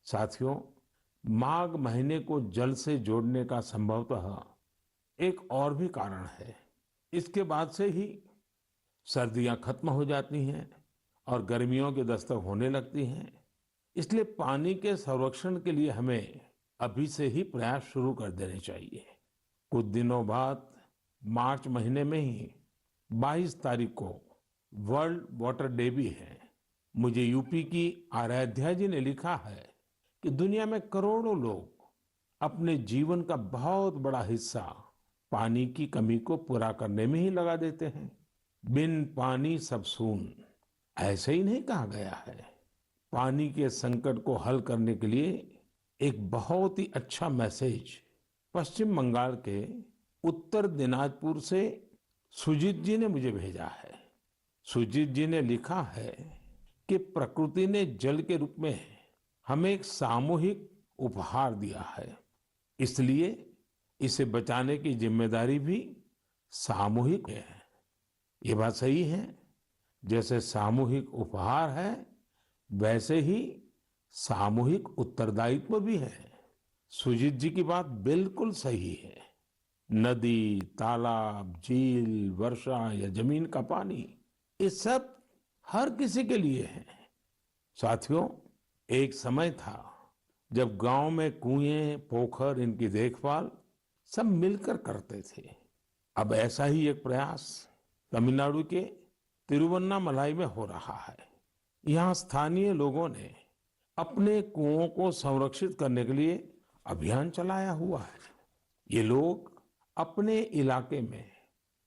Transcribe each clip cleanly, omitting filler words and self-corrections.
साथियों, माघ महीने को जल से जोड़ने का संभवतः एक और भी कारण है। इसके बाद से ही सर्दियां खत्म हो जाती हैं और गर्मियों की दस्तक होने लगती हैं। इसलिए पानी के संरक्षण के लिए हमें अभी से ही प्रयास शुरू कर देने चाहिए। कुछ दिनों बाद मार्च महीने में ही 22 तारीख को वर्ल्ड वाटर डे भी है। मुझे यूपी की आराध्या जी ने लिखा है कि दुनिया में करोड़ों लोग अपने जीवन का बहुत बड़ा हिस्सा पानी की कमी को पूरा करने में ही लगा देते हैं। बिन पानी सब सून, ऐसे ही नहीं कहा गया है। पानी के संकट को हल करने के लिए एक बहुत ही अच्छा मैसेज पश्चिम बंगाल के उत्तर दिनाजपुर से सुजीत जी ने मुझे भेजा है। सुजीत जी ने लिखा है कि प्रकृति ने जल के रूप में हमें एक सामूहिक उपहार दिया है, इसलिए इसे बचाने की जिम्मेदारी भी सामूहिक है। ये बात सही है। जैसे सामूहिक उपहार है, वैसे ही सामूहिक उत्तरदायित्व भी है। सुजीत जी की बात बिल्कुल सही है। नदी, तालाब, झील, वर्षा या जमीन का पानी, ये सब हर किसी के लिए है। साथियों, एक समय था जब गांव में कुएं, पोखर, इनकी देखभाल सब मिलकर करते थे। अब ऐसा ही एक प्रयास तमिलनाडु के तिरुवन्नामलाई में हो रहा है। यहाँ स्थानीय लोगों ने अपने कुओं को संरक्षित करने के लिए अभियान चलाया हुआ है। ये लोग अपने इलाके में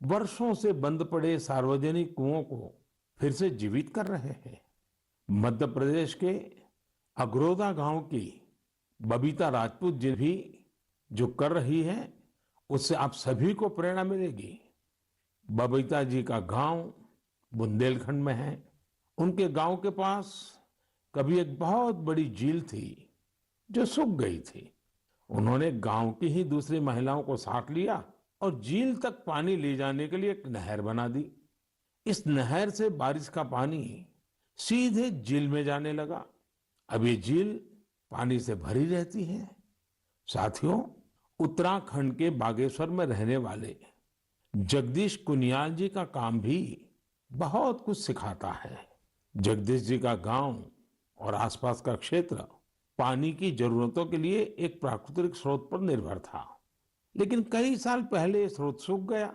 वर्षों से बंद पड़े सार्वजनिक कुओं को फिर से जीवित कर रहे हैं। मध्य प्रदेश के अगरोदा गांव की बबीता राजपूत जी भी जो कर रही है, उससे आप सभी को प्रेरणा मिलेगी। बबीता जी का गांव बुंदेलखंड में है। उनके गांव के पास कभी एक बहुत बड़ी झील थी जो सूख गई थी। उन्होंने गांव की ही दूसरी महिलाओं को साथ लिया और झील तक पानी ले जाने के लिए एक नहर बना दी। इस नहर से बारिश का पानी सीधे झील में जाने लगा। अब ये झील पानी से भरी रहती है। साथियों, उत्तराखंड के बागेश्वर में रहने वाले जगदीश कुनियाल जी का काम भी बहुत कुछ सिखाता है। जगदीश जी का गांव और आसपास का क्षेत्र पानी की जरूरतों के लिए एक प्राकृतिक स्रोत पर निर्भर था, लेकिन कई साल पहले ये स्रोत सूख गया।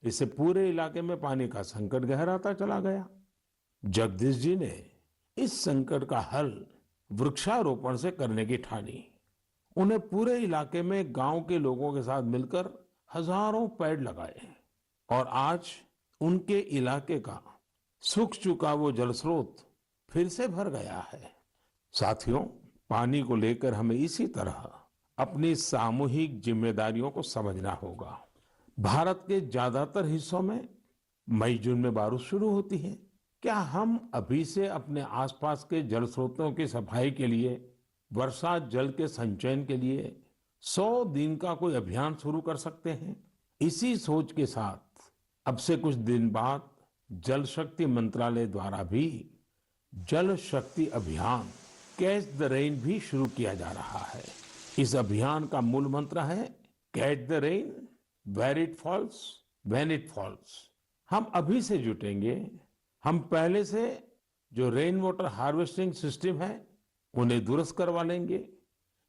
इससे पूरे इलाके में पानी का संकट गहराता चला गया। जगदीश जी ने इस संकट का हल वृक्षारोपण से करने की ठानी। उन्हें पूरे इलाके में गांव के लोगों के साथ मिलकर हजारों पेड़ लगाए और आज उनके इलाके का सूख चुका वो जल स्रोत फिर से भर गया है। साथियों, पानी को लेकर हमें इसी तरह अपनी सामूहिक जिम्मेदारियों को समझना होगा। भारत के ज्यादातर हिस्सों में मई जून में बारिश शुरू होती है। क्या हम अभी से अपने आसपास के जल स्रोतों की सफाई के लिए, वर्षा जल के संचयन के लिए 100 दिन का कोई अभियान शुरू कर सकते हैं? इसी सोच के साथ अब से कुछ दिन बाद जल शक्ति मंत्रालय द्वारा भी जल शक्ति अभियान कैच द रेन भी शुरू किया जा रहा है। इस अभियान का मूल मंत्र है catch the rain where it falls when it falls. हम अभी से जुटेंगे। हम पहले से जो रेन वाटर हार्वेस्टिंग सिस्टम है उन्हें दुरुस्त करवा लेंगे।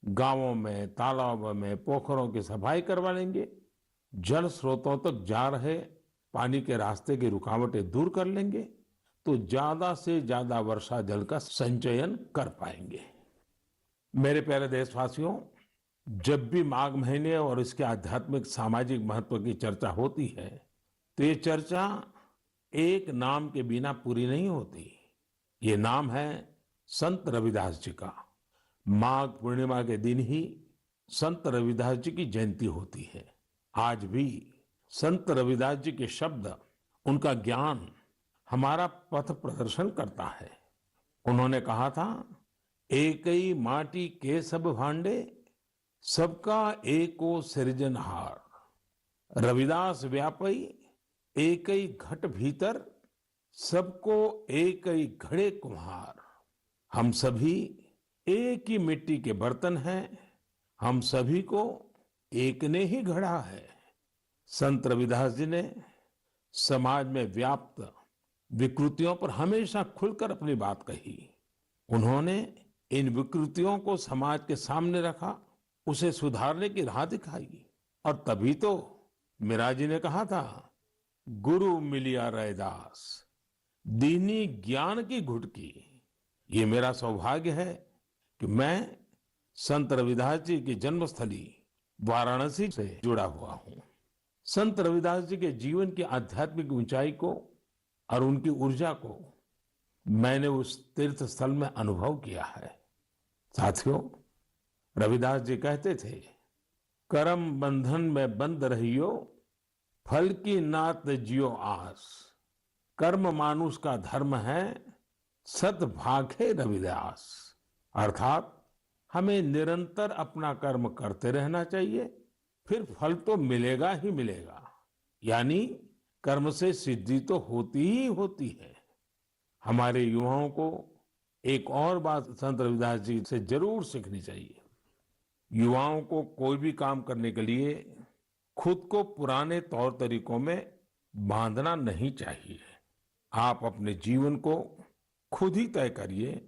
गांवों में, तालाबों में, पोखरों की सफाई करवा लेंगे। जल स्रोतों तक जा रहे पानी के रास्ते की रुकावटें दूर कर लेंगे तो ज्यादा से ज्यादा वर्षा जल का संचयन कर पाएंगे। मेरे प्यारे देशवासियों, जब भी माघ महीने और इसके आध्यात्मिक सामाजिक महत्व की चर्चा होती है तो ये चर्चा एक नाम के बिना पूरी नहीं होती। ये नाम है संत रविदास जी का। माघ पूर्णिमा के दिन ही संत रविदास जी की जयंती होती है। आज भी संत रविदास जी के शब्द, उनका ज्ञान हमारा पथ प्रदर्शन करता है। उन्होंने कहा था, एक ही माटी के सब भांडे, सबका एको सृजनहार। रविदास व्यापई एक ही घट भीतर, सबको एक ही घड़े कुम्हार। हम सभी एक ही मिट्टी के बर्तन हैं, हम सभी को एक ने ही गढ़ा है। संत रविदास जी ने समाज में व्याप्त विकृतियों पर हमेशा खुलकर अपनी बात कही। उन्होंने इन विकृतियों को समाज के सामने रखा, उसे सुधारने की राह दिखाई। और तभी तो मीरा जी ने कहा था, गुरु मिलिया रैदास दीनी ज्ञान की घुटकी। ये मेरा सौभाग्य है कि मैं संत रविदास जी की जन्मस्थली वाराणसी से जुड़ा हुआ हूँ। संत रविदास जी के जीवन की आध्यात्मिक ऊंचाई को और उनकी ऊर्जा को मैंने उस तीर्थ स्थल में अनुभव किया है। साथियों, रविदास जी कहते थे, करम बंधन में बंद रहियो, फल की नात जियो आस। कर्म मानुष का धर्म है, सत भाखे रविदास। अर्थात हमें निरंतर अपना कर्म करते रहना चाहिए, फिर फल तो मिलेगा ही मिलेगा। यानी कर्म से सिद्धि तो होती ही होती है। हमारे युवाओं को एक और बात संत रविदास जी से जरूर सीखनी चाहिए। युवाओं को कोई भी काम करने के लिए खुद को पुराने तौर तरीकों में बांधना नहीं चाहिए। आप अपने जीवन को खुद ही तय करिए,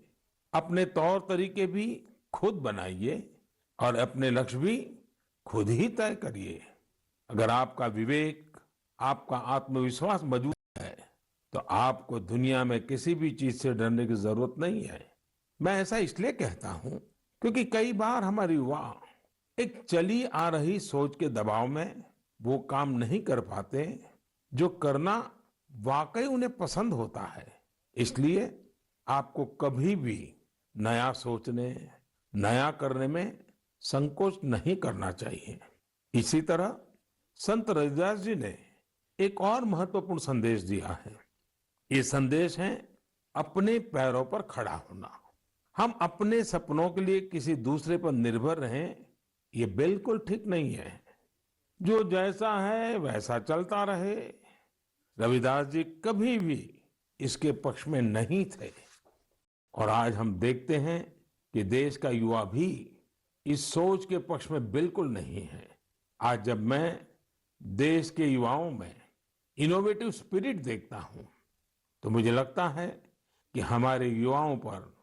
अपने तौर तरीके भी खुद बनाइए और अपने लक्ष्य भी खुद ही तय करिए। अगर आपका विवेक, आपका आत्मविश्वास मजबूत है तो आपको दुनिया में किसी भी चीज से डरने की जरूरत नहीं है। मैं ऐसा इसलिए कहता हूं क्योंकि कई बार हमारे युवा एक चली आ रही सोच के दबाव में वो काम नहीं कर पाते जो करना वाकई उन्हें पसंद होता है। इसलिए आपको कभी भी नया सोचने, नया करने में संकोच नहीं करना चाहिए। इसी तरह संत रविदास जी ने एक और महत्वपूर्ण संदेश दिया है। ये संदेश है अपने पैरों पर खड़ा होना। हम अपने सपनों के लिए किसी दूसरे पर निर्भर रहें, ये बिल्कुल ठीक नहीं है। जो जैसा है वैसा चलता रहे। रविदास जी कभी भी इसके पक्ष में नहीं थे। और आज हम देखते हैं कि देश का युवा भी इस सोच के पक्ष में बिल्कुल नहीं है। आज जब मैं देश के युवाओं में इनोवेटिव स्पिरिट देखता हूं तो मुझे लगता है कि हमारे युवाओं पर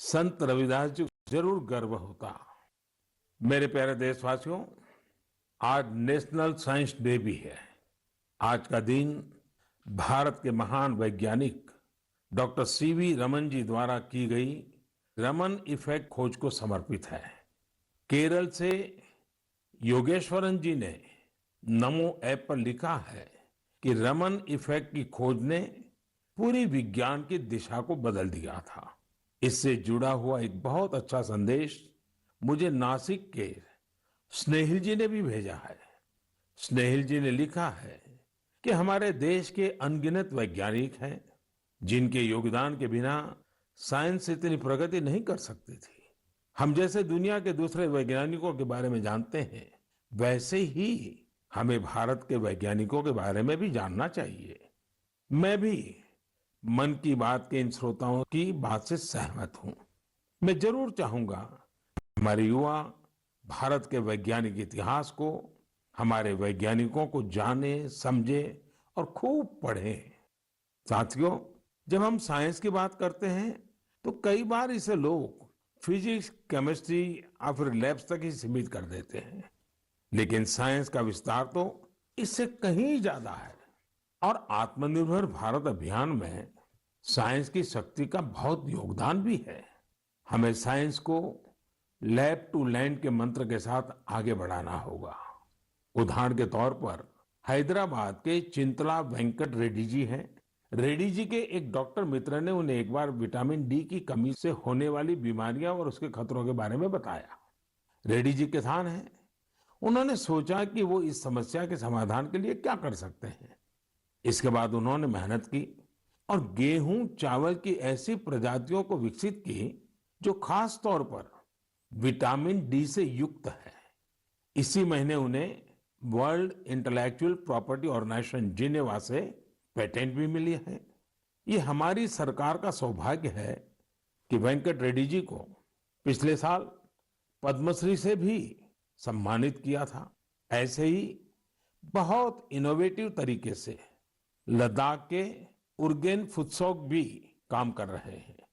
संत रविदास जी को जरूर गर्व होता। मेरे प्यारे देशवासियों, आज नेशनल साइंस डे भी है। आज का दिन भारत के महान वैज्ञानिक डॉक्टर सीवी रमन जी द्वारा की गई रमन इफेक्ट खोज को समर्पित है। केरल से योगेश्वरन जी ने नमो ऐप पर लिखा है कि रमन इफेक्ट की खोज ने पूरी विज्ञान की दिशा को बदल दिया था। इससे जुड़ा हुआ एक बहुत अच्छा संदेश मुझे नासिक के स्नेहिल जी ने भी भेजा है। स्नेहिल जी ने लिखा है कि हमारे देश के अनगिनत वैज्ञानिक हैं जिनके योगदान के बिना साइंस इतनी प्रगति नहीं कर सकती थी। हम जैसे दुनिया के दूसरे वैज्ञानिकों के बारे में जानते हैं, वैसे ही हमें भारत के वैज्ञानिकों के बारे में भी जानना चाहिए। मैं भी मन की बात के इन श्रोताओं की बात से सहमत हूं। मैं जरूर चाहूंगा हमारे युवा भारत के वैज्ञानिक इतिहास को, हमारे वैज्ञानिकों को जाने, समझे और खूब पढ़ें। साथियों, जब हम साइंस की बात करते हैं तो कई बार इसे लोग फिजिक्स, केमिस्ट्री या फिर लैब्स तक ही सीमित कर देते हैं। लेकिन साइंस का विस्तार तो इससे कहीं ज्यादा है। और आत्मनिर्भर भारत अभियान में साइंस की शक्ति का बहुत योगदान भी है। हमें साइंस को लैब टू लैंड के मंत्र के साथ आगे बढ़ाना होगा। उदाहरण के तौर पर हैदराबाद के चिंतला वेंकट रेड्डी जी हैं। रेड्डी जी के एक डॉक्टर मित्र ने उन्हें एक बार विटामिन डी की कमी से होने वाली बीमारियां और उसके खतरों के बारे में बताया। रेड्डी जी किसान हैं। उन्होंने सोचा कि वो इस समस्या के समाधान के लिए क्या कर सकते हैं। इसके बाद उन्होंने मेहनत की और गेहूं, चावल की ऐसी प्रजातियों को विकसित की जो खास तौर पर विटामिन डी से युक्त है। इसी महीने उन्हें World Intellectual Property Organization Geneva से पेटेंट भी मिली है। ये हमारी सरकार का सौभाग्य है कि वेंकट रेड्डी जी को पिछले साल पद्मश्री से भी सम्मानित किया था। ऐसे ही बहुत इनोवेटिव तरीके से लद्दाख के उरगेन फुत्सौग भी काम कर रहे हैं।